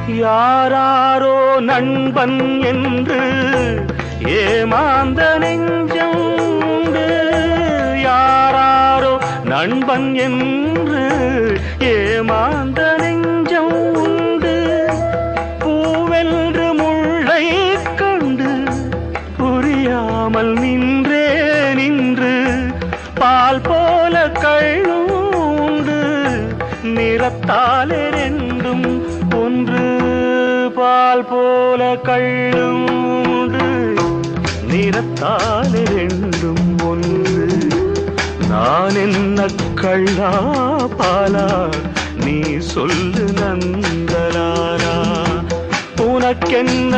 யாராரோ நண்பன் என்று ஏமாந்த நெஞ்சம் உண்டு. யாராரோ நண்பன் என்று ஏமாந்த நெஞ்சம் உண்டு. பூவென்று முள்ளை கண்டு புரியாமல் நின்றே நின்று பால் போல கள்ளுண்டு. நிறத்தாலே ரெண்டும் ஒன்று, பால் போல கள்ளுண்டு. நிறத்தாலே ரெண்டும் ஒன்று. நான் என்ன கள்ளா பாலா, நீ சொல்லு நந்தலாரா. உனக்கென்ன